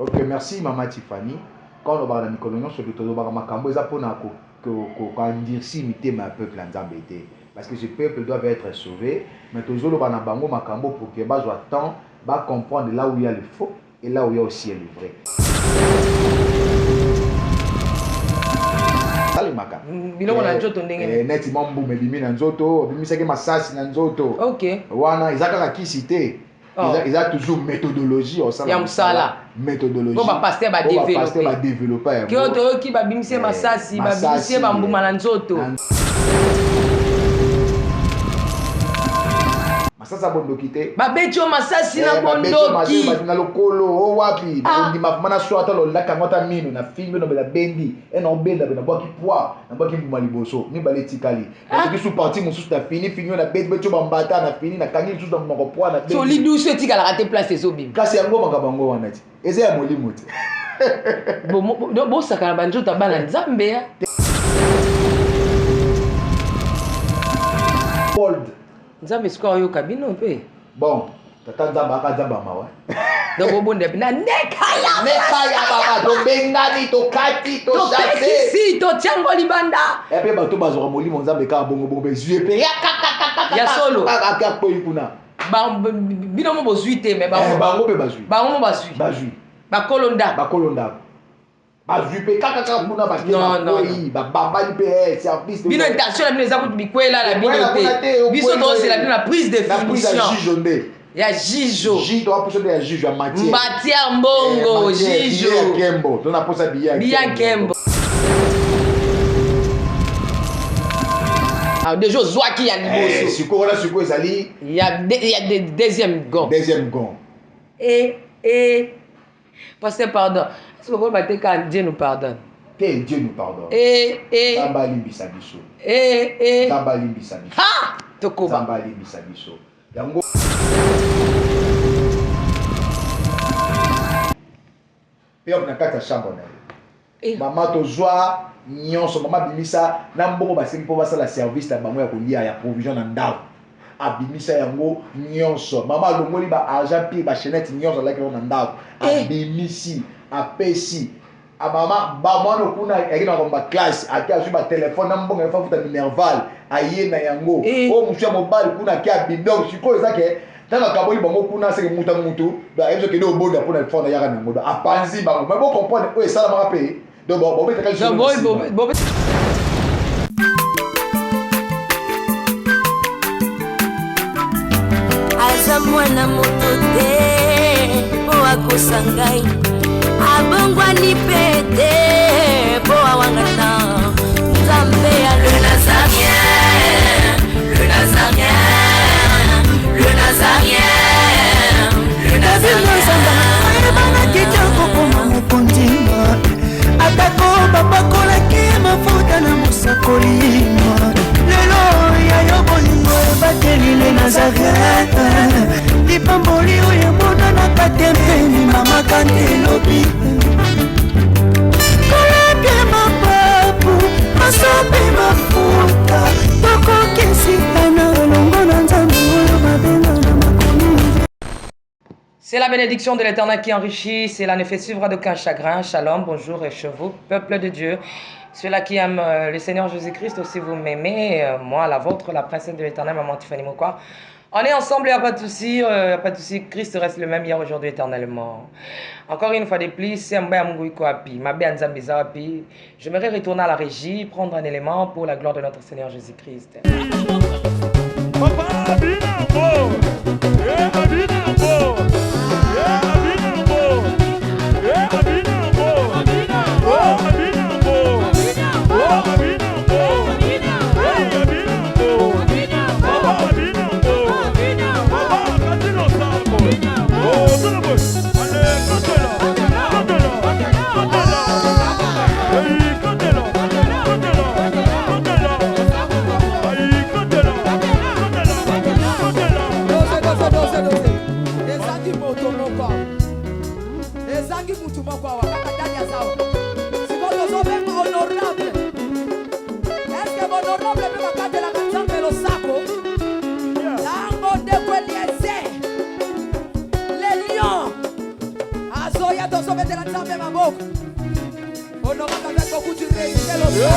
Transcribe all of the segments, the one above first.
Ok, merci Maman Tiffany. Quand on parle de Nicolonion, sur le tour de Baramacambo, ils apprennent à dire si imiter ma peuple en Zambété. Parce que ce peuple doit être sauvé. Mais toujours le Banabango Macambo pour que bas soit temps, va comprendre là où il y a le faux et là où il y a aussi le vrai. Salimaka. Biloko na nzoto ndenge. Neti mambu mebimi na nzoto, bimisaki masasi na nzoto. OK. Wana izaka kisite. Ils ont toujours méthodologie au sein de la méthodologie. Bon, pasteur va développer. Qui va bimser masasi, va bimser bambuma na nzoto. Masasa bondokite. Ba betio masasi na bondoki. Na lokolo o wapi. Ndi mafumana swata lo laka ngota mino na filme no bela bendi. En on benda na boki poa, na boki mbuma liboso. Ni bale tikali. Ki sous parti mususu na fini na betio bambata na fini na kangi mususu na moko poa na bendi. So li douce etika la rate place so bim. Kasi yango makabango wana ti. Eze ya molimo ti. Bo sakala banjo tabana nzambe ya. Bold. Nzambe score yo kabino pe. Bon, tata nzamba akazamba mawa. Donc bonde na nekaya baba to bengani to kati to jase. Si to tiango libanda. Et puis bato bazora molimo nzambe ka bongo bongo bezue pe. Ya solo. Aka ko yikuna. Ba bino mo bozuite me ba. Bango pe bazui. Ba mo bazui. Bazui. Ba kolonda. Bazui pe kaka kuna ba. Non. Ba baba li pe service. Bino intention bino za kutu bikwela la bino te. Biso to c'est la prise de finition. Ya Jijo. Jijo doit pousser de Jijo en matière. Matière mbongo, Jijo. Bien Kembo. Donc on a posé bien Kembo. Alors déjà Zwaki ya liboso. Siko ezali. Il y a deuxième gong. Pasteur pardon. Est-ce que vous battez quand Dieu nous pardonne? Que Dieu nous pardonne. Zambali bisabiso. Zambali bisabiso. Ha! Tokoba. Zambali bisabiso. Yango. Pe on a kata chambre na. Mama tozwa nyonso mama bimisa na mbongo basengi po basala service na bango ya kolia ya provision na ndao. Abimisa yango nyonso. Mama longoli ba argent pi ba chenette nyonso la na ndao. Abimisi, apesi. Mama ba mwana kuna yakina komba classe akia ba téléphone na mbongo fa futa minerval aye na yango. O musha mobile kuna kia bidon siko ezake tanga kaboli bango kuna seke mutu ba ezo kede obonda pona fona yaka na ngodo apanzi bango mais bon comprendre o esala maka pe donc bon beta ka bon aza mwana moto te po akosangai abongwani pete po awangata nzambe ya le nazarien le nazarien le nazarien le nazarien ebana kitoko koma mokondima atako bapakolaki mafuta na mosakolima lelo yayo bolingo ebateli le nazareta lipamboli oyo emonanaka te mpeni mama kandelobi kolapie mapapu masopi mafuta tokokisitana elongo na nzambe oyo babenga na makomi. C'est la bénédiction de l'Éternel qui enrichit, cela ne fait suivre d'aucun chagrin. Shalom, bonjour et chevaux, peuple de Dieu. Ceux-là qui aiment le Seigneur Jésus-Christ, aussi vous m'aimez, moi, la vôtre, la princesse de l'Éternel, maman Tiffany Mokwa. On est ensemble, il n'y a pas de souci, Christ reste le même hier, aujourd'hui, éternellement. Encore une fois de plus, c'est Mbaye Mungouiko Api, Mabé Anzambiza Api. J'aimerais retourner à la régie, prendre un élément pour la gloire de notre Seigneur Jésus-Christ. oya tozobetela nzambe maboko honorable avec beaucoup de respect l'osable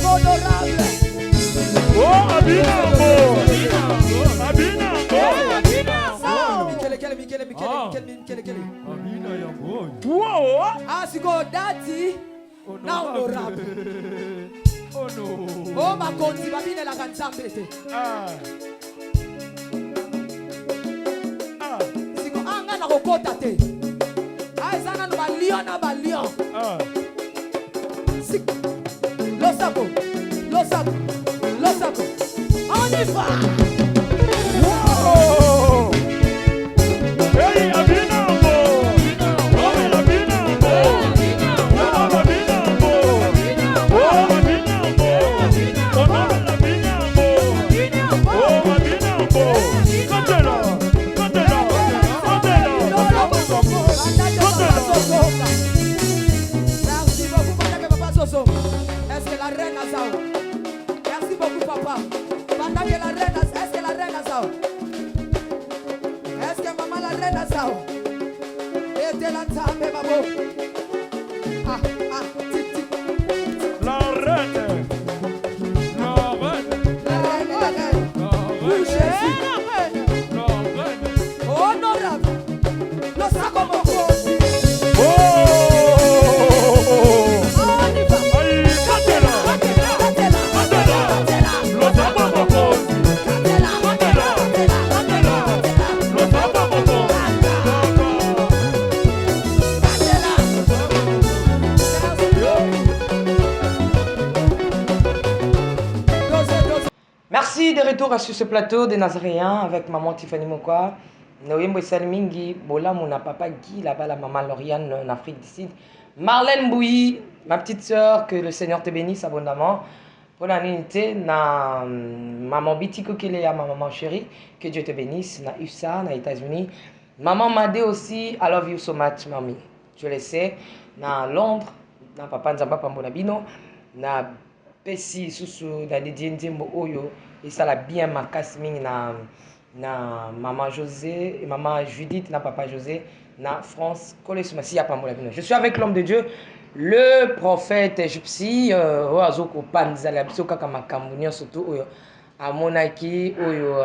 honorable Oh, Abinambo. Mikele. Wow. Asiko dati na honorable. Oh no. Oh makonzi babinelaka nzambe te. Siko anga na kokota te. Eza nanu balion na balion. Losako. On y va. Wow. Hey, Abinambo. Oh, Abinambo. Oh, Abinambo. Oh, Abinambo. Oh, Abinambo. Oh, Abinambo. Cantela. Merci beaucoup, Papa Soso. Est-ce que la reine a ça? Merci beaucoup, papa. Pendant que la reine a, est-ce que la reine a ça? Est-ce que maman la reine a ça? Et de la table, babo. La reine. Oui, Jésus. Honorable. Le sac Merci de retour sur ce plateau des Nazaréens avec maman Tiffany Mokwa. Noyembo Salmingi, Bola Mona Papa Guy, là-bas la maman Lauriane en Afrique du Sud. Marlène Bouilly, ma petite soeur, que le Seigneur te bénisse abondamment. Pour la unité, na maman Bitiko Kelea, ma maman chérie, que Dieu te bénisse. Na USA, na États-Unis. Maman Madé aussi, I love you so much, mamie. Je le sais. Na Londres, na papa Nzamba Pambonabino, na Pessi Susu, na Didier Nzembo Oyo, et ça l'a bien marqué na maman José et maman Judith, na papa José, na France, je suis avec l'homme de Dieu, le prophète Gypsy, Oazoko Panzala, Bisokaka Makambunia, surtout Oyo, à Monaki, Oyo,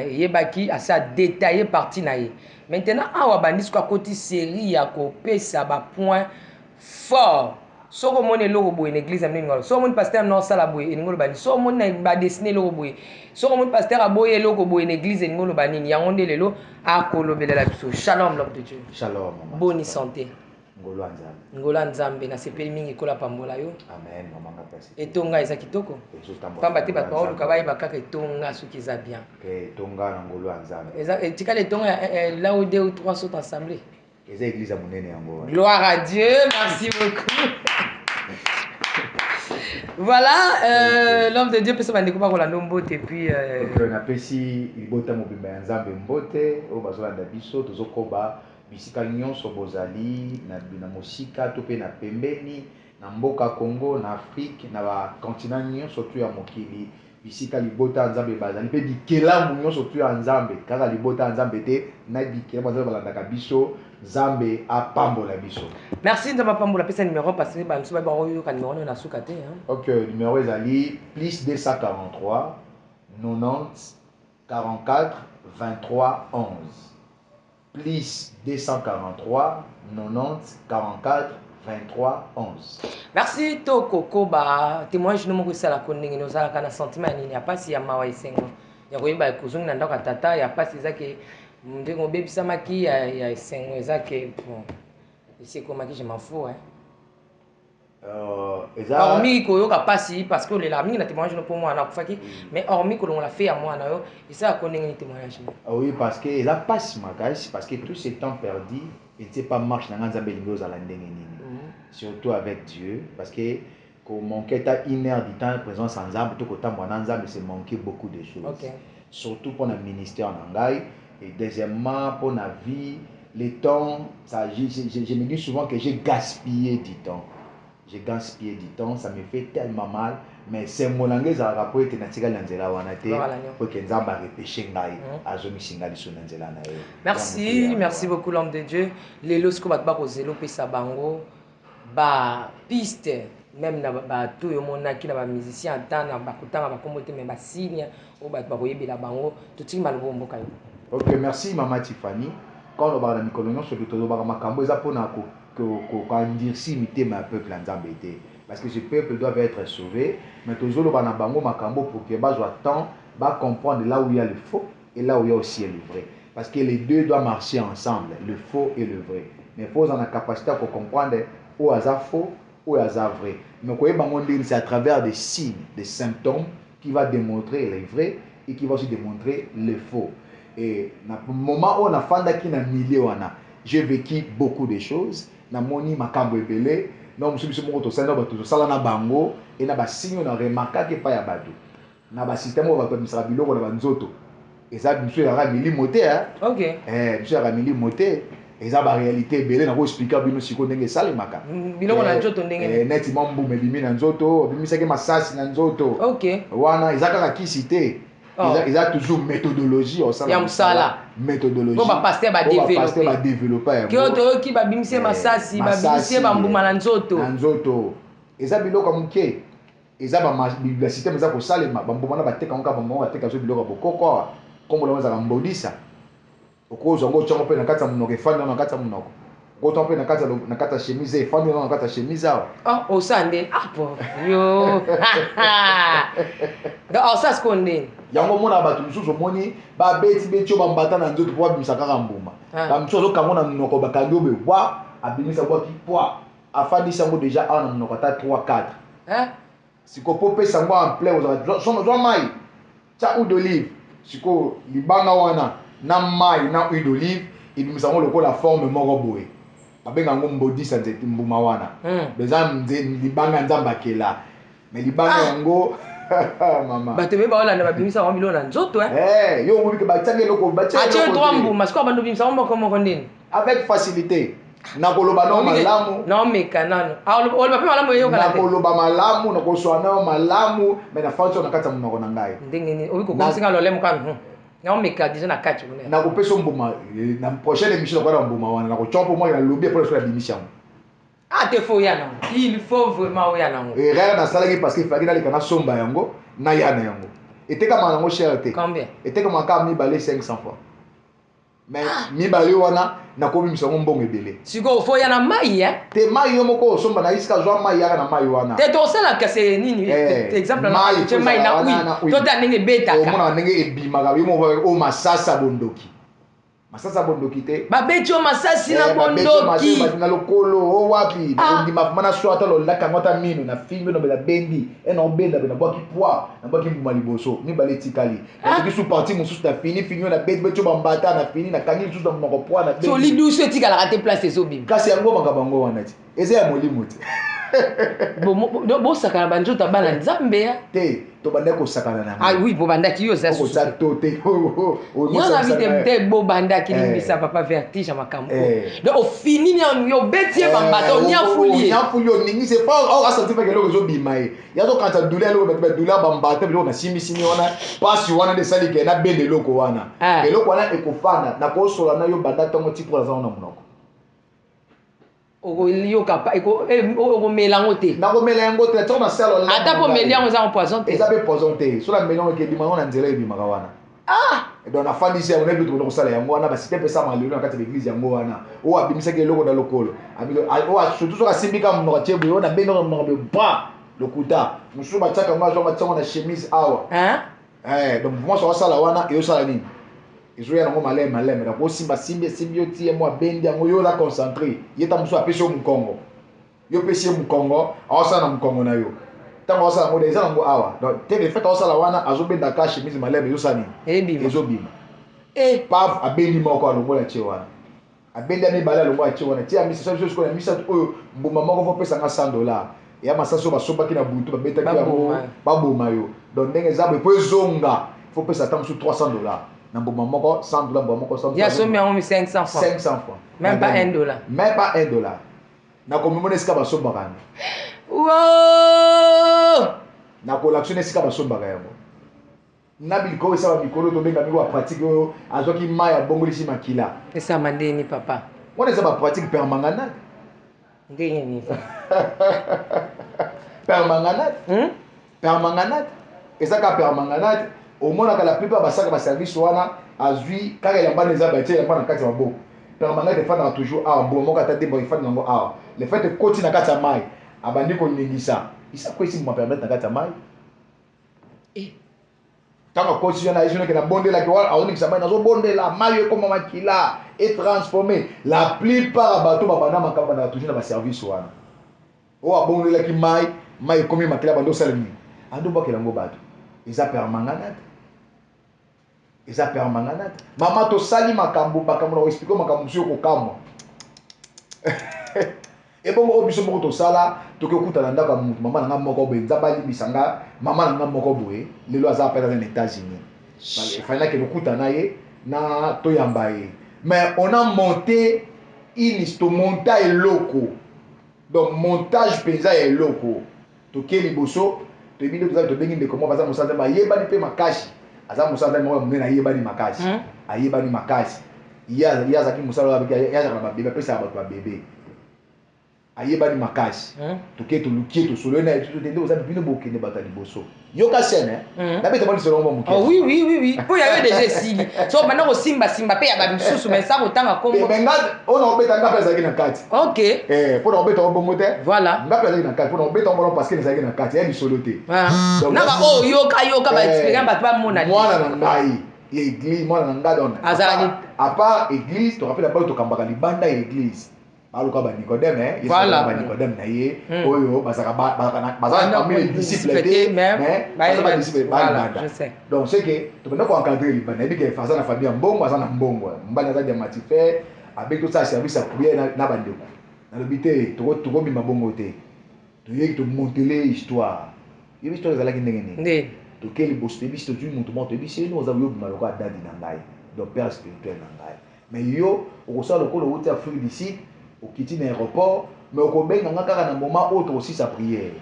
Yebaki, à sa détaillé partie naïe. Maintenant, à Wabandis, quoi, côté série, à copé, ça va point fort. Soko mon logo boy l'église amni ngolo so mon pasteur non sala boy ngolo bani so mon na ba dessiner logo boy so mon pasteur aboye logo boy l'église ngolo bani yangonde lelo akolo belela biso shalom l'homme de Dieu Shalom. bonne santé Ngolo nzambe na sepeli mingi kola pambola yo Amen. Maman merci. etonga eza kitoko pamba te bato baoluka bayeba kaka etonga soki eza bien Tonga na ngolo nzambe. eza etikala etonga là où 2 ou 3 sont assemblés. Église à monene yango. Gloire à Dieu, merci beaucoup. Voilà, l'homme de Dieu peut se vendre comme la nombote et puis on appelle si il bota mobimba nzambe mbote o bazolanda biso tozokoba bisika nyonso bozali na mosika to pe na pembeni na mboka Congo na Afrique na ba continent nyonso tu ya mokili bisika libota nzambe bazali pe bikelamu nyonso tu ya nzambe kaka libota nzambe te na bikelamu nzambe balandaka biso nzambe apambola biso. Merci de m'apambola pesa numéro parce que ba msuba ba oyo ka numéro na sukate hein. OK, numéro ezali plus 243 90 44 23 11 plus 243 90 44 23 11. Merci Toko Koba, témoignage no moko sala ko ndenge no sala kana sentiment nini ya pasi ya mawa esengo ya koyeba kozungi na ndako tata ya pasi ezake ndenge obebisamaki ya esengo ezake bon c'est comme que je m'en fous hein. Hormis koyoka pasi parce que les amis na témoignage no pour moi na kufaki mais hormis que l'on l'a fait à moi na yo et ça ko ndenge ni témoignage. Oui parce que la passe makasi parce que tout ce temps perdu il ne sait pas marche dans nzambe lingo za la ndenge nini. Surtout avec Dieu parce que qu'on manquait à 1 heure du temps présence en nzambe tout autant moi nzambe c'est manquer beaucoup de choses. Okay. Surtout pour le ministère en Angaï et deuxièmement pour la vie le temps ça je me dis souvent que j'ai gaspillé du temps. je gaspille du temps, ça me fait tellement mal. Mais c'est mon langage à rapport avec Natika Nanzela Wanate pour que Nzamba repêche Ngai, Azomi Singali sur Nanzela Nae. Merci beaucoup l'homme de Dieu. Les lorsque vous avez zélo pesa bango, ba piste même na ba tout yo mona ki na ba musicien atana ba kutanga ba komote mais ba signe o ba koyebela bango tout ti malbo mboka yo. OK, merci Maman Tiffany. Quand on va dans Nicolonion sur le todo ba makambo eza pona ko dire si mité ma peuple Nzambe té. Parce que ce peuple doit être sauvé. Mais toujours le bango makambo pour que bas temps va comprendre là où il y a le faux et là où il y a aussi le vrai. Parce que les deux doivent marcher ensemble, le faux et le vrai. Mais il faut avoir la capacité pour comprendre où il y a faux, où il y a vrai. Mais c'est à travers des signes, des symptômes qui va démontrer le vrai et qui va aussi démontrer le faux. Et au moment où on a fait un milieu, j'ai vécu beaucoup de choses. Na moni makambo ebele. Non, je suis mon ça na bango et na ba signe na remarqué que pas ya bateau. Na ba système va comme ça biloko na banzoto. Et ça monsieur ya ramili moté hein. OK. Monsieur ya ramili moté et ça ba réalité belé na ko expliquer bino siko ndenge sale maka. Biloko na nzoto ndenge. Neti mambu melimi na nzoto, bimisa ke masasi na nzoto. OK. Wana izaka ki cité. Ils ont toujours méthodologie au sein de la méthodologie. Pour pasteur va développer. Qui va bimser masasi, va bimser bambuma na nzoto. Na nzoto. Eza biloko muke. Eza ba bibliothèque eza ko salema bambuma na bateka onka bambuma bateka so biloko bokoko. Comme on za mbodisa. Okozo ngo chongo pe na kata munoko efanda na kata munoko. Goto pe na kata chemise efanda na kata chemise awa. Ah, osande. Ah po. Yo. Da osas konde. Yango mona bato mususu moni ba beti ba mbata na nzoto po bimisa kaka mbuma. Ba mususu kango na munoko bakangi obe wa abimisa kwa ki poa afadisa ngo déjà a na munoko ta 3 4. Hein? Siko popé sango en plein aux sono do mai. Cha huile d'olive. Siko libanga wana na mai na huile d'olive ibimisa ngo lokola forme moko boye. Babenga ngo mbodisa nzete mbuma wana. Beza libanga nzamba kela. Mais libanga yango mama. Bato be ba olanda ba bimisa wa milona nzoto yo ngobi ke batsange loko batsange. Atie droit mbuma siko bandu bimisa wa moko ndini. Avec facilité. Nakoloba no malamu. Non meka nano. O ba pe malamu yo kana. Nakoloba malamu nakoswa na malamu mais na fonction na kata munoko na ngai. Ndenge ni obi ko konsinga lole mukami. Na meka déjà na kati kuna. Na ko peso mbuma na prochaine émission ko na mbuma wana na ko chompo moi na lobby pour la bimission. Ah, te faut yana. Il faut vraiment yana. Et rien na salaki parce que faki dali kana somba yango na yana yango. Et te kama nango cherté. Combien? Et te kama ka mi balé 500 fois. Mais mi balé wana na ko mi misongo mbongo ebele. Siko faut yana mai Te mai yo moko somba na iska zo mai yana na mai wana. Te to sala ka se nini exemple na che mai na oui. To ta nenge beta ka. O mona nenge ebima ga yo mo o masasa bondoki. Masasa bondoki te. Ba becho masasi na bondoki. Na lokolo o wapi ndi mafumana swata lo laka ngota mino na filme no bela bendi e na obenda na boki poa na boki mbuma liboso ni bale tikali. Ndiki sous parti mususu ta fini na becho bambata na fini na kangi susu na moko poa na bendi. So li douce tikala ka te place eso bim. Kasi yango makabango wana ti. Eze ya molimo te. Bo sakana banjo ta bana nzambe ya. Te to banda ko sakana na. Ah oui bo banda ki yo za ko sa to te. Yo na vite bo banda ki limbisa papa vertige makambo. Donc au fini yo betie bambato nya fuli. Nya fuli o ningi c'est pas au asante fa kelo zo bimae. Ya to kanta douleur lo be douleur bambato bi na simi wana pass wana de sali ke na bende loko wana. Eloko wana ekofana na ko sola na yo banda tongo ti pour za na munoko. Yo kapa eko melango te. Na ko melango te to na selo la. Ata po melango za poison te. Eza be poison te. So la melango ke bima na nzela bima ka wana. Et donc na fandi se on est plutôt ko sala yango wana ba site pe sa malelo na kati de l'église yango wana. O abimisa ke loko na lokolo. Amilo o surtout so ka simbika mnoko tie bo na beno mnoko be ba lokuta. Musu ba tsaka ma zo ma tsonga na chemise awa. Donc moi so sala wana e o sala nini? Izoya nango malema na ko simba simbioti mo bendi yango yo la concentré yeta muso apesi yo mukongo yo pesi mukongo awasa na mukongo na yo tango awasa ngo deza nango awa donc te de fait awasa la wana azobenda ka chemise malema yo sani ezobima paf abendi moko alongo la tie wana abendi ani bala alongo la tie wana tie amisa so ko na misa oyo mbuma moko fo pesa nga $100 ya masaso basobaki na butu babeta ki yango baboma yo donc ndenge zabo po zonga fo pesa tam sur $300 na mbuma moko $100 mbuma moko $100. Ya somi yango 500 francs. 500 francs. Même pas $1. Même pas $1. Na komi mona eska basomba kana. Wow! Na kolaktionner sika basombaka yango. Na biliko esa ba mikolo to benga miko pratique oyo azoki maya bongolisi makila. Esa mandeni papa. Wana eza ba pratique permanganate. Ndenge ni. Permanganate. Permanganate. Eza ka permanganate. Au moins la plupart basaka ba service wana azui kaka ya mbana eza ba tie ya mbana kati ya maboko. Permanganate fana toujours a bon moka tata dembo ifana nango a. Le fait de continuer na kati ya mai abandi ko ningisa. Isa ko isi mo permettre na kati ya mai. Tant que si on a une qui a bondé la gueule, on dit que ça va dans bondé la maille comme un maquilla est transformé. La plupart bateau babana makamba toujours dans service wana. O a bondé la qui maille comme un maquilla bando salami. Ando ba kelango bateau. Ils a permanganate. Ils a permanganate. Mama to sali makambo bakambo na expliquer makambo sur ko kamwa. Et bon ko biso moko to sala to ke kuta na ndaka mutu mama na moko benza bali bisanga mama na moko boye lelo aza pa dans les États-Unis. Il fallait que le kuta na ye na to yamba ye. Mais on a monté une histoire montage loco. Donc montage pesa est loco. To ke liboso to bino to bengi de comment baza musanda ma yeba ni pe makashi. Aza musanda mo mena yeba ni makashi. Ayeba ni makashi. Ya za ki musala ba ya za ba bébé pesa ba bébé. Ayeba ni makashi toke to lukie to solo na to tende oza bino bokende bata liboso yoka scène na beta bali solo mo oh oui po ya yo déjà sili so bana ko simba pe ya ba misusu mais ça kotanga kombo benga ona obeta nga pesa kina kati OK po na obeta obongo te voilà nga pesa kina kati po na obeta obongo parce que na kina kati ya ni solo te na ba oh yoka ba experience ba ba mona mwana na ngai église mwana na ngai donc à part église to rappelle ba to kambaka libanda église aluka ba Nicodème voilà ba Nicodème na ye oyo bazaka parmi les disciples mais bazaka disciples voilà je sais donc c'est que to benda ko encadrer libanda et que faza na famille mbongo aza na mbongo mbana za diamatife avec tout ça service à prière na bandeko na lobité to bima bongo te to yeki to monteler histoire yebi histoire za la kindenge ni to keli boste bisto tu muntu moto biso no za yo bima loka dadi na ngai donc père spirituel na ngai mais yo o ko sa lokolo wuti Afrique d'ici au quitter l'aéroport mais au kobenga nga kaka na moment autre aussi sa prière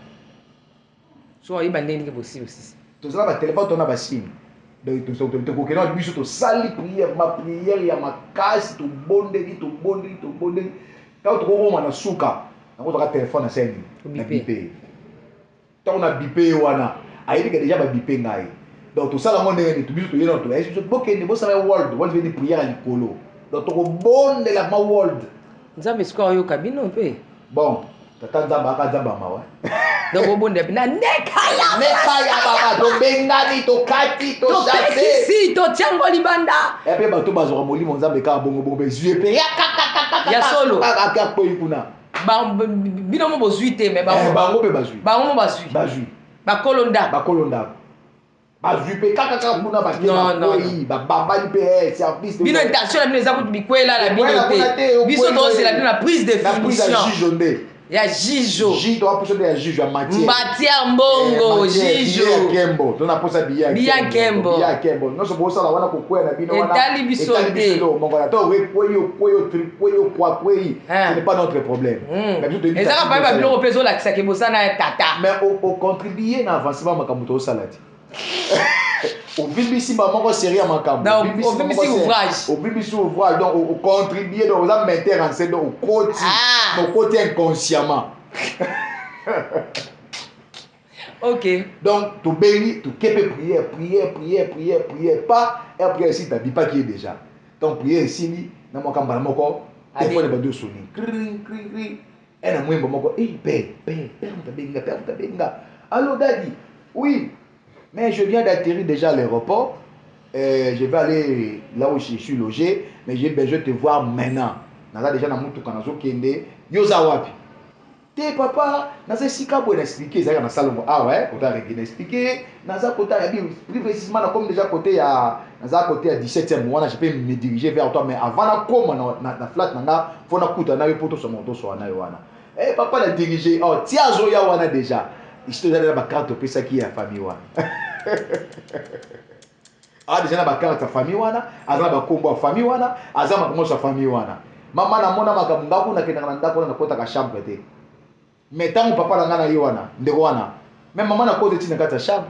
so iba ndeni ke possible aussi to ça ba téléphone to na ba signe donc to ko kena biso to sali prière ma prière ya makasi to bonde ka to ko na suka na ko to téléphone na scène na bipé to na bipé wana ayi que déjà ba bipé ngai donc to sala monde ni to biso to yena to est biso bokende bo sa world veut dire prière à likolo donc to ko bonde la ma world nzambe sikoyo yo kabino pe bon tata nzamba akazamba mawa donc obonde na nekaya baba to bengani to kati to chate si to tiango libanda et puis bato bazora molimo nzambe ka bongo zue pe ya solo aka ko ikuna ba bino mo bozuite mais bango pe bazui ba kolonda bazupe kaka kuna bababali pe service bino intention na bino eza kuti bikwela na bino te biso tozela bino na prise de finition ya jijo to aposa de ya jijo ya matière mbongo jijo kembo to na posa biya kembo no so bosa la wana kokwe na bino wana etali biso te mongo na to we kweyo kwa ce n'est pas notre problème ezaka pa ba biloko pezo la kisake bosana tata mais au contribuer na avancement makambo to salati obibisi moko série makambo obibisi ouvrage donc au contribuer donc ça m'intéresse donc au côté inconsciemment OK donc to béni to kepe prière pas et prière ici t'as dit pas qui est déjà donc prière ici na makambo na moko téléphone ba do soni cri et na mwembo moko père tabenga allô daddy oui. Mais je viens d'atterrir déjà à l'aéroport. Je vais aller là où je suis logé. Mais j'ai besoin de te voir maintenant. Naza déjà na mutu kana zo kende. Yoza wapi? Te papa, naza sika bo expliquer ça na salon. Ah ouais, on t'a expliqué. Naza côté plus précisément comme déjà côté ya naza côté à 17e mois, je peux me diriger vers toi mais avant na comme na flat nanga, faut na kuta na yo poto so moto so na yo wana. Eh papa la diriger. Oh, tia zo ya wana déjà. Je te donne ma carte pour ça qui est la famille wana. Ah déjà na carte ta famille wana, azana ba kombo famille wana, azama kombo sa famille wana. Mama na mona makambo ngako na kenda na ndako na kota ka chambre te. mais tant papa na ngana yowana ndeko wana même maman na côté tina kata chambre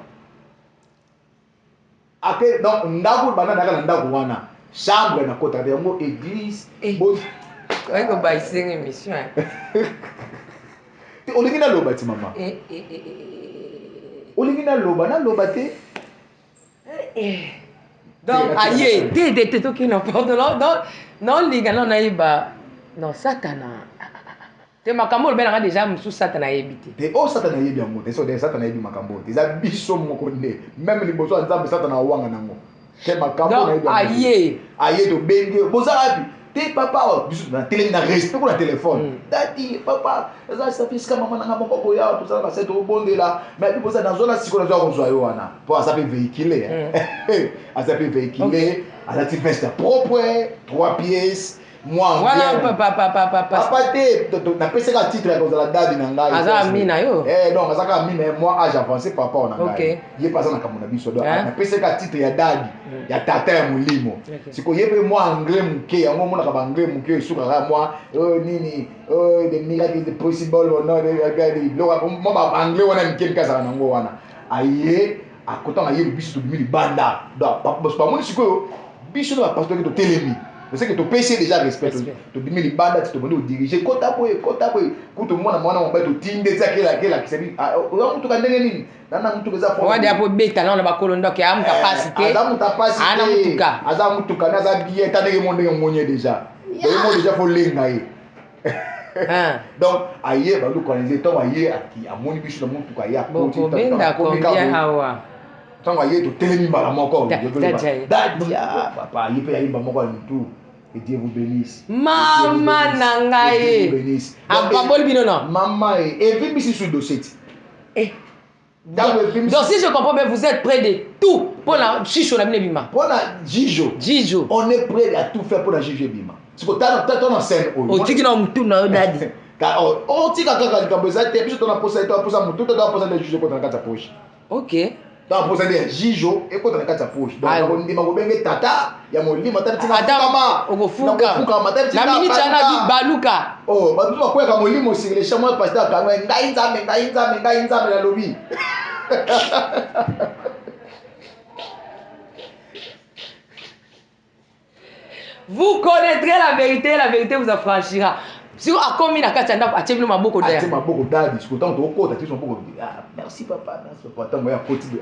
après donc ndako bana na ndako wana chambre na côté de yango église bon ouais ko ba sing émission olingi na loba ti mama olingi na loba te donc aye te toki na porte non liga non naiba non satana te makambo lobelanga déjà musu satana yebite te o satana yebi yango te so de satana yebi makambo te za biso moko nde même liboso ya nzambe satana wanga nango te makambo na yebi aye to benge boza api te papa biso na télé na respect ko na téléphone dadi papa za sa fiska mama na moko ko ya to ça c'est au bondela mais bi boza na zona siko na zo ko zo yo wana pour ça peut véhiculer ça peut véhiculer à la petite veste propre 3 pièces moi voilà papa te na pesa ka titre ya kozala dadi na ngai aza mina yo donc aza ka mina moi âge avancé papa on a ngai ye pas na kamuna biso donc na pesa ka titre ya dadi ya tata ya mulimo siko ye pe moi anglais muke yango mona ka ba anglais muke suka ka moi nini the miracle is possible or not regardez moi ba anglais wana muke kasa na ngo wana aye akota na ye biso to bimi banda donc papa moni siko biso na pasteur to telemi. Je sais que tu pêches déjà respect. Tu dis les bandes, tu te demandes de diriger. Quand tu as tout le monde a monté au team de ça qui s'est dit on tout gagner nini. Nana mtu keza fond. Ouais, d'apo beta là on va colondo qui a une capacité. Azam capacité. Ana mutuka. Azam mutuka na za billet tandis que monde ngonye déjà. Le monde déjà faut lenga ye. Donc aye ba lu connaître toi aye aki amoni biso na mutuka ya ko ti. Benda combien hawa. Tant aye to telemi mbala moko. Dadi papa aye pe aye ba moko tout. Que Dieu vous bénisse. Maman nangaye. Apambol binono. Maman et puis ici sur dossier. Donc si je comprends bien, vous êtes prêts de tout pour la chicho la bima. Pour la Jijo. On est prêt à tout faire pour la Jijo bima. C'est que t'as en scène. O tiki na mtu na dadi. O tika kaka likamboza te biso tona posa mutu tona posa de Jijo contre kata poche. OK. Dans posa de Jijo et contre kata poche. Donc on dit mangobenge tata ya molimo tata tika kama okofuka. Na minute ana di baluka. Oh, ba tu kwa kama molimo sur les champs pasteur kama ngai nzambe na lobi. Vous connaîtrez la vérité vous affranchira. Si vous avez commis la carte, vous avez ma beaucoup d'air. Ma beaucoup d'air. Je suis content de vous dire. Merci papa. Merci papa.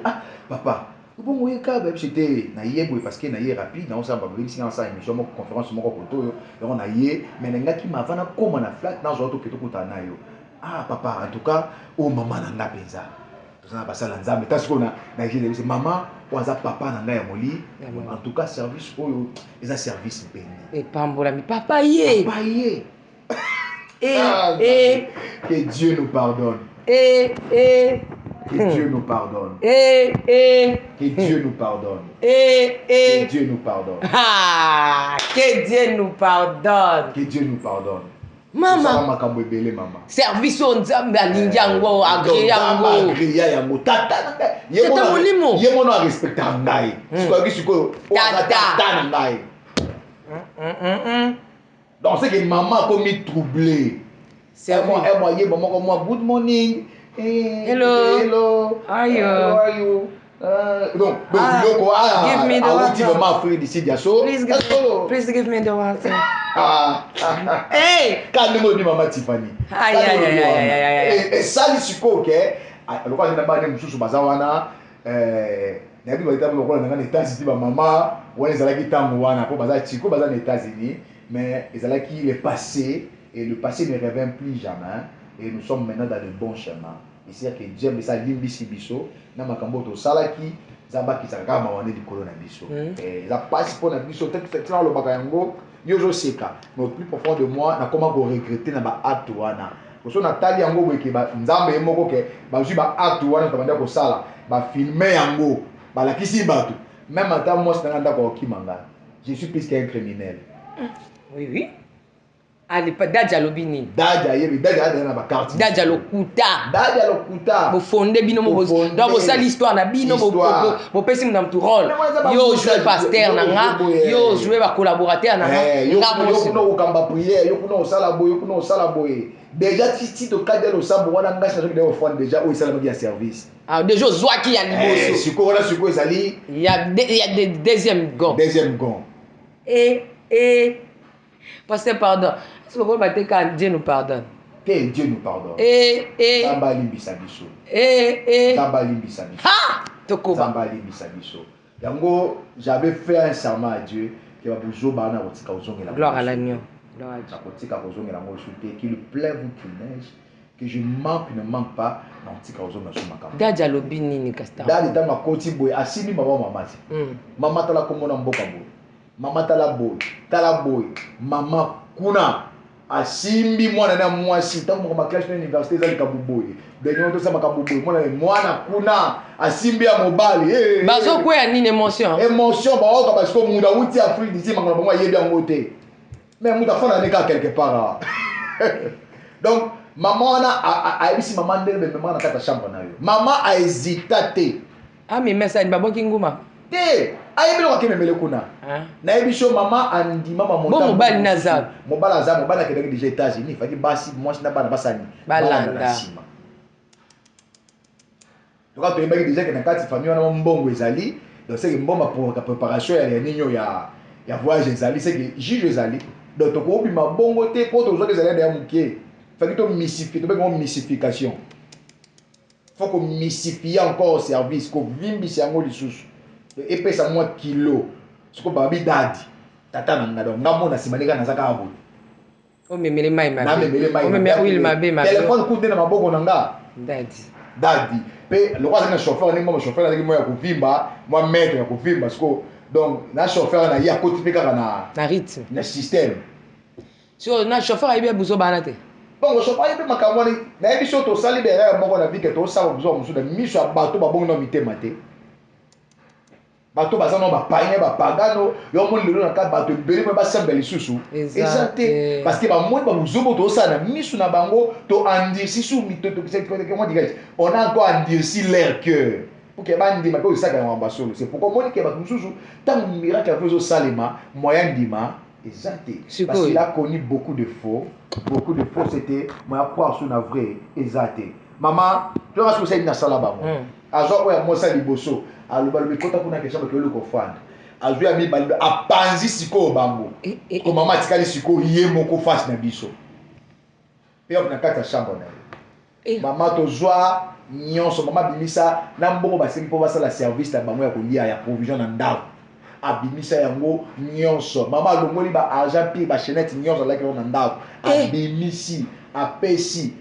Ah papa. Bon oui quand j'étais naïe parce que naïe rapide. On s'en va venir ici ensemble. Mais je me conférence mon photo. On naïe. Mais les gars qui m'a fait comme na flat dans autre que tout côté naïe. Ah papa en tout cas oh maman nanga penza. Tout ça passer la nzambe. Parce qu'on a naïe c'est maman ou ça papa nanga ya moli. En tout cas service oh ils a service béni. Et pambola mi papa yé. Papa yé. Et que Dieu nous pardonne. Que Dieu nous pardonne. Que Dieu nous pardonne. Que Dieu nous pardonne. Ah, que Dieu nous pardonne. Que Dieu nous pardonne. Maman. Service on nzambe alingi yango agri yango. Agri yango tata. Tata molimo. Ye mono respecte ngai. Siko tata ngai. Donc c'est que maman comme troublée. C'est moi maman comme moi good morning. Hello. How are you? Donc give me the water. Please give me the water. Hey, quand nous maman Tiffany. Et ça les siko que le quoi na ba mususu bazawana na bi ba tabu ko na États-Unis ba maman wana ezalaki tango wana po baza tiko baza na États-Unis mais ezalaki le passé et le passé ne revient plus jamais et nous sommes maintenant dans le bon chemin. C'est-à-dire que Dieu me ça limbisi biso na makambo to salaki zamba ki saka mawane di corona biso et ça passe pour na biso peut-être dans le bakayango yozo seka mais au plus profond de moi na comment ko regretter na ba acte wana ko so na tali yango weke ba nzambe moko ke ba ju ba acte wana to banda ko sala ba filmer yango ba lakisi batu même ata moi c'est nganda ko kimanga je suis plus qu'un criminel. Oui. alipa daja lobini daja yebi daja na ba carte daja lokuta bo fonde bino mo donc bo sali histoire na bino bo pesi na mtu rôle yo jouer pasteur na nga yo jouer ba collaborateur na nga yo kuno okamba prière yo kuno osala boye déjà titi to cadre osambo wana nga change de offrande déjà o isala maki ya service ah déjà zwaki ya liboso siko wana siko ezali il y a deuxième gond et pasteur pardon est-ce que vous battez quand Dieu nous pardonne que Dieu nous pardonne Zamba limbisa biso Zamba limbisa biso ah tokoba Zamba limbisa biso yango j'avais fait un serment à Dieu que va bozo bana kotika ozongela gloire à l'agneau kotika kozongela ngo chuté qu'il pleuve ou qu'il neige que je manque ne manque pas na kotika ozongela sur makambo daja lobini ni kasta dali tanga koti boy asimi mama mamati mama tala komona mboka boy mama tala boy mama kuna asimbi mwana na mwasi tangu kwa classe na université za likabuboye denyo to sama kabuboye mwana kuna asimbi ya mobali bazo kwa ya nini emotion ba oka parce que muda uti Afrique d'ici mangala bango yebi yango te mais muda fana neka quelque part donc maman a ebisi maman ndele mais maman na kata chambre na yo maman a hésité te ah mais message baboki nguma te ayebele kwa kememele kuna na ebisho mama andima mama monta mobali naza mobali akedaki déjà États-Unis faki basi mwasi na bana basani balanda sima donc to yebaki déjà que na kati famille wana mbongo ezali donc c'est que mboma pour la préparation ya ninyo ya voyage ezali c'est que juge ezali donc to ko bima bongo te pour to zo ezali ya mukie faki to mystifier to beko mystification faut qu'on mystifie encore service ko vimbisi yango lisusu epesa mwa kilo siko babi dadi tata na ngado ngamona simanika nazaka abo o memele mai na memele mai o memele will mabe mabe téléphone coûte na maboko nanga dadi pe le quoi na chauffeur ni mo chauffeur na mo ya kuvimba mo maître ya kuvimba siko donc na chauffeur na ya côté peka na rythme na système so na chauffeur ayibe buzo bana te bon chauffeur ayibe makamwani na ebiso to sali bere moko na vike to sa buzo musu da miso bato babongo na mitema te bato bazano bapagne bapagano yo moni lelo na ka bato ebele mo basambela lisusu eza te parce que bamoni babuzobo tosala na misu na bango to endurci sur mito to comment dirais on a encore endurci leur cœur pour que bandima ko isaka na mbasolo c'est pourquoi moni ke bato mususu tant miracle a fait salema moyen ndima eza te parce qu'il a connu beaucoup de faux c'était moi croire sur na vrai eza te maman tu vois ce que c'est une sala bango azo oya mosa liboso alobalobi kota kuna kesha bakelo ko fanda azu ya mi bali apanzi siko bango ko mama tikali siko ye moko face na biso pe op na kata chambre na mama to zwa nyonso mama bimisa na mbongo basengi po basala service na bango ya kolia ya provision na ndao abimisa yango nyonso mama longoli ba argent pi ba chaînette nyonso la na ndao abimisi apesi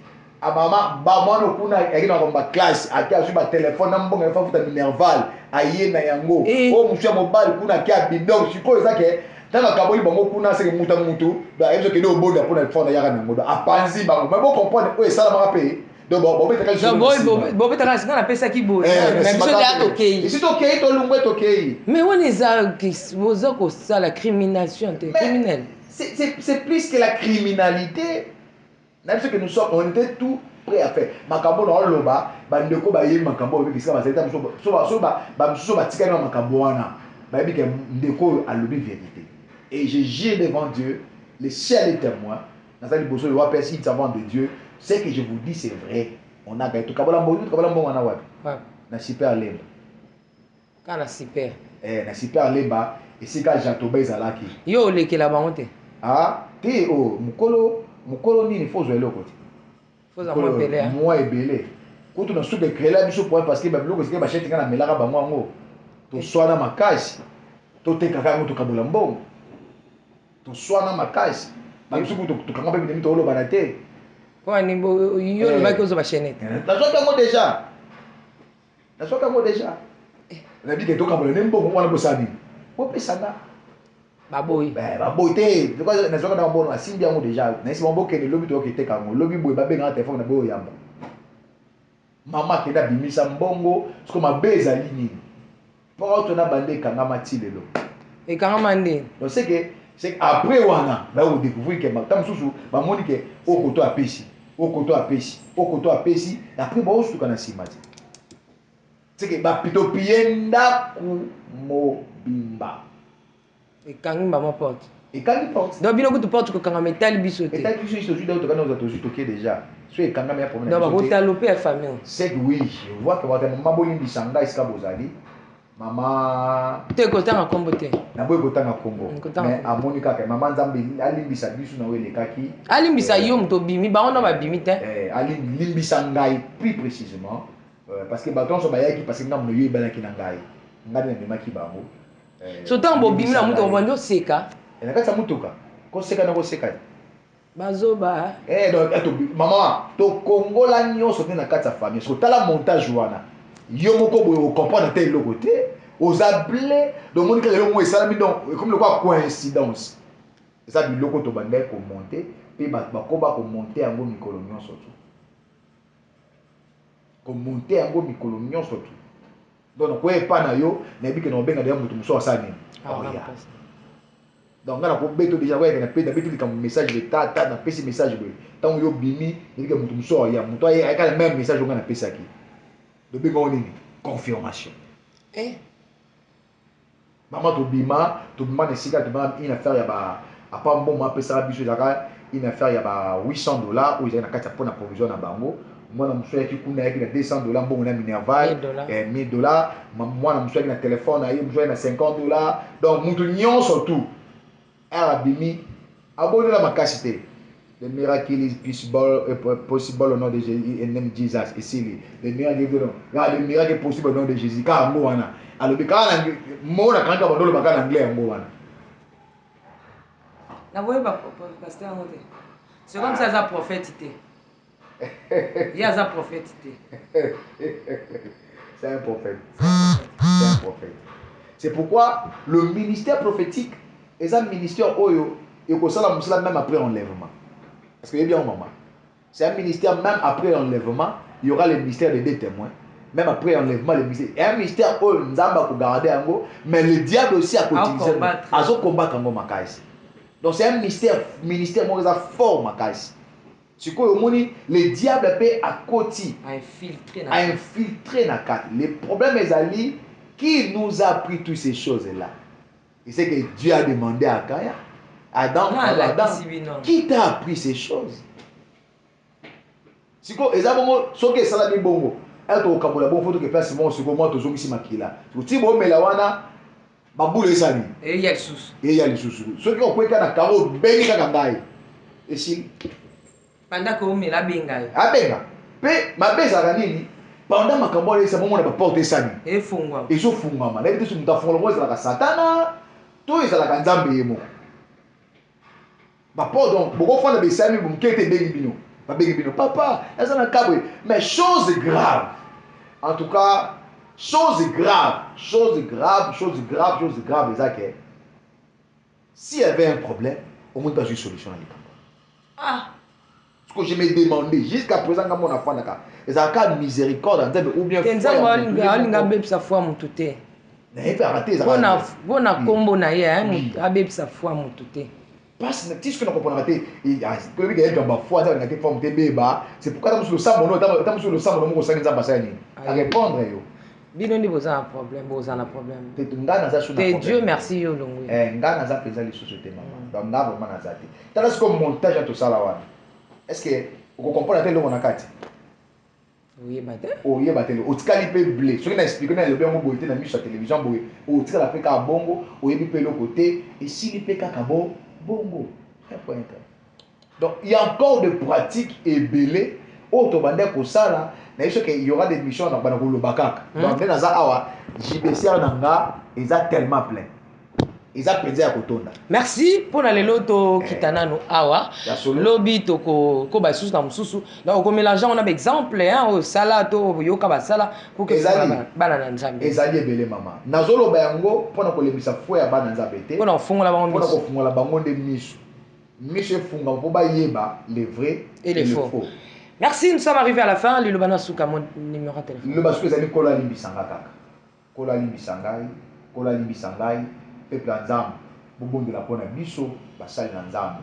mama ba mwana kuna yakina kwa classe akia suba telefone na mbongo fa futa minerval aye na yango o musha mobile kuna kia bidon siko ezake tanga kaboli bango kuna seke mutu ba ezo kede oboda pona fona yaka na ngodo apanzi bango mais bon comprendre o esala maka pe donc bon betaka so bo betaka singa na pesa ki bo même so ya tokei si tokei to lungwe tokei mais on eza bozo ko ça la criminalisation criminel c'est plus que la criminalité. Même ce que nous sommes, on était tout prêt à faire. Makambo na loba, bandeko ba yé makambo ba kisa ba seta so ba tika na makambo wana. Ba bi ke ndeko a lobi vérité. Et je jure devant Dieu, le ciel est témoin. Dans sa liboso le roi Percy savant de Dieu, ce que je vous dis c'est vrai. On a gagné tout kabala mbo wana wa. Na super lemba. Kana super. Na super lemba et c'est quand Jatoba ezalaki. Yo lekela bango te. Ah, te o mukolo nini faut jouer l'autre. Faut avoir belé. Moi belé. Quand on a su que créer la biso pour parce que ba biloko c'est ba chete kana melaka ba mwango. To swana makasi. To te kaka ngo to kabula mbongo. To swana makasi. Ba biso to kanga ba bidemi to lo banate. Kwa ni bo yo le maki ozo ba chaînette. La soka ngo déjà. La soka ngo déjà. La bi ke to kabula mbongo wana bo sabi. Ko pesanga. Baboy baboy te because na soka na bono asimbi yango déjà na isi mbo ke lobi to okite kango lobi boy ba benga téléphone na boyo yamba mama kenda bimisa mbongo siko mabeza lini pour autre na bande kanga matilelo et kanga mande donc c'est que c'est après wana là on découvrir que tant mususu ba moni que au koto apesi après ba osu kana simati c'est que ba pito pienda ku mobimba et quand maman porte et quand il porte donc bino kutu porte ko kanga metal biso te et tant que je suis dans tokana aux tozu toké déjà soit kanga mais problème donc ba taloper la famille c'est que oui je vois que votre maman bolindi sanga iska bozali mama te kotanga kombo te na boy kotanga kombo mais amoni kaka mama nzambe alimbisa biso na wele kaki alimbisa yo mto bimi ba ona ba bimi te alimbisa ngai plus précisément parce que baton so bayaki parce que ngamu yo ibalaki na ngai ngani na memaki bango so tango bimi na muto bondo seka na kati ya mutuka ko seka na ko seka bazoba donc maman to kongola nyonso te na kati ya famille so tala montage wana yo moko boye comprendre tel le côté aux ablés donc mon kaka yo mo esalami donc comme le quoi coïncidence ça biloko to banda ko monter pe ba ko monter yango mikolo nyonso tu ko monter yango mikolo nyonso tu donc ko epa na yo na bi ke no benga de mutu muso asani donc ngana ko beto déjà ko na pe da beto comme message de tata na pesi message boye tant yo bimi ni ke mutu muso ya mutu ay ka même message ngana pesa ki de benga nini confirmation maman to bima ne sika to bima une affaire ya ba a pas bon ma pesa biso zaka une affaire ya ba $800 ou ils na kati pour na provision na bango mwana muso yaki kuna yaki na $200 mbongo na minerval $1000 mwana muso yaki na téléphone na ye muso na $50 donc mutu nyonso tout arabimi abonne la makasité. The miracle is possible au nom de Jésus et même Jesus. Et c'est le miracle est possible au nom de Jésus. Car moi, alors le cas moi quand on parle en anglais moi. Na voye ba pasteur ngote. C'est comme ça za prophétité. Il y a za prophétité. C'est un prophète. C'est un prophète. C'est pourquoi le ministère prophétique est un ministère oyo et que ça la même après enlèvement. Parce que bien maman, c'est un ministère même après l'enlèvement, il y aura le ministère des deux témoins. Même après l'enlèvement, le ministère. Et un ministère où Nzamba peut garder en gros, mais le diable aussi a utilisé. À combattre en gros Makaïs. Donc c'est un ministère fort Makaïs. C'est quoi le diable peut à côté infiltrer na carte. Le problème est Ali qui nous a appris toutes ces choses là. Et c'est que Dieu a demandé à Kaya. Adam, qui t'a appris ces choses? Si quoi, exactement, ce que ça l'a dit bongo. Elle t'a au Cameroun, bon photo que place mon second mois, toujours ici makila. Tu vois, mais la wana, baboule sani. Et il y a le sous. Et il y a le sous. Ceux qui ont pris qu'un carreau, béni kakangai. Et si. Pendant que vous me la bengai. Ah benga. Pe, ma belle zaranini. Pendant ma camboire, c'est moment de porter sani. Et fungwa. Et so fungwa ma. N'avez-vous sur mon fond le rose la satana. Tout est la kanzambe yemo. Donc, beaucoup de fois, les amis vont quitter Bégibino. Papa, elles sont en cabri. Mais chose grave. En tout cas, chose grave. S'il y avait un problème, au moins, pas une solution à l'époque. Ah. Ce que je me demandais, jusqu'à présent, quand mon enfant n'a ils ont qu'à miséricorde, ou bien. Sa foi, mon touté. Bon, combo na ye, abeb sa foi, mon touté. Parce que tu comprends pas c'est pourquoi tu le sang à répondre yo bino ndi boza un problème te Dieu merci yo longo ngana za peza les sociétés maman donc na vraiment na zati tala ce comme montage tout ça là wana est-ce que vous comprenez tel on a kati oui bate o tikali pe blé ce qui n'a expliqué na le bien mo boité na mise sur télévision boy o tikala pe ka bongo o yebi pe le côté et si li pe ka bongo. Donc il y a encore des pratiques ébélées auto bande ko sala na iso que il y aura des missions dans bana ko lobakaka donc dans za awa JBC nanga ils a tellement plein ils a plaisir à kotonda merci pour la loto kitana no awa lobi to ko ba susu na mususu donc ko mélanger on a exemple hein au sala to yoka ba sala pour que bana na nzambe ezali ebele mama nazolo ba yango pona ko lebisa fo ya bana nzambe te pona fungola bango pona ko fungola bango de miso funga po ba yeba les vrais et les faux. Merci, nous sommes arrivés à la fin. Le Bana Souka, mon numéro de téléphone. Le Basque, c'est Kola Limbi Sangai, peuple en Zam, bobondela mpona biso basali na nzambe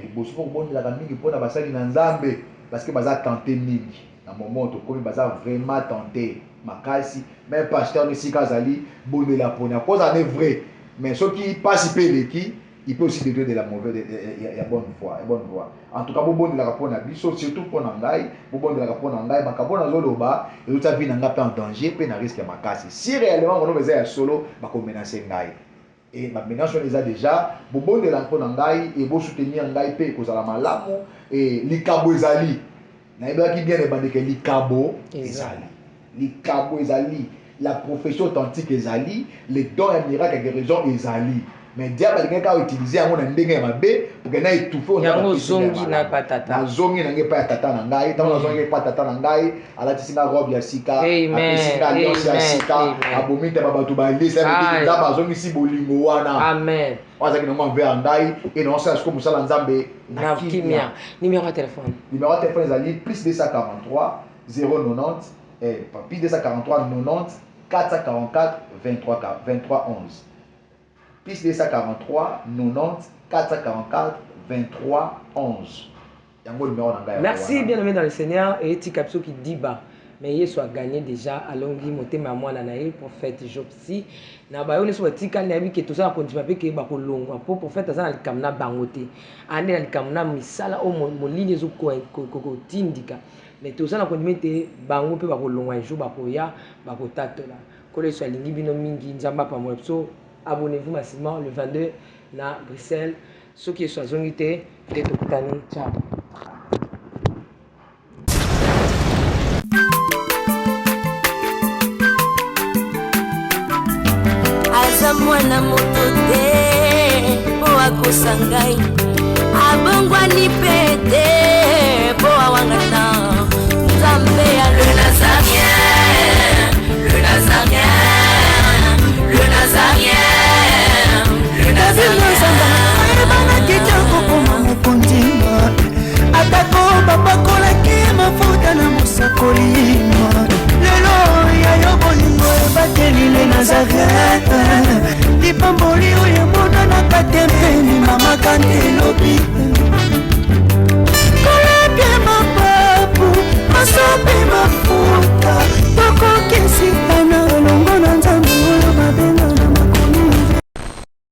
liboso mpo kobondelaka mingi mpona basali na nzambe parce que baza tente mingi na moment tokomi baza vraiment tente makasi même pasteur esika azali bondela mpona cause en est vrai mais soki pasi mpe eleki il peut aussi détruire de la mauvaise ya bonne voie en tout cas bobondelaka mpona biso surtout mpona ngai bobondelaka mpona ngai makambo nazoloba ezota vi na ngai mpe en danger mpe na risque ya makasi si réellement monobo eza ya solo bakomenace ngai et ma menace on les a déjà bobondela mpona ngai et bosoutenir ngai mpe ekozala malamu et likabo ezali nayebaki bien ebandeke likabo ezali la profession authentique ezali les dons et miracles et guérison ezali mais diable alingi kaka utiliser yango na ndenge ya mabe pour que na étouffer yango zongi na patata nazongi nange pa ya tata na ngai ntango nazongi pa tata na ngai alatisi nga robe ya sika apesi nga alliance ya sika abomi te babato balisa nzambe azongisi bolingo wana amen wazaki nango envers ngai et naosala siko mosala nzambe na kimia. Numéro de téléphone ezali plus 243 090 plus 243 90 444 23 11 plus 243 90 444 23 11. Merci bien aimé dans le Seigneur et Tikapso qui dit bas. Mais Yesu a gagné déjà à l'ongli moté maman nanaï prophète Jobsi. Na ba yoni so tika na bi ke to sa konti pape ke ba ko longo po prophète za na likamna bangote. Ane na likamna misala o mo ligne zo ko tindika. Mais to sa na konti mete bango pe ba ko longo un jour ba ko ya ba ko tatola. Ko le so lingi bino mingi nzamba pa mo so abonnez-vous massivement le 22 na Bruxelles. Ceux qui sont zongité de Tokutani. Ciao. Aza mwana moto te po akosa ngai abongwani pe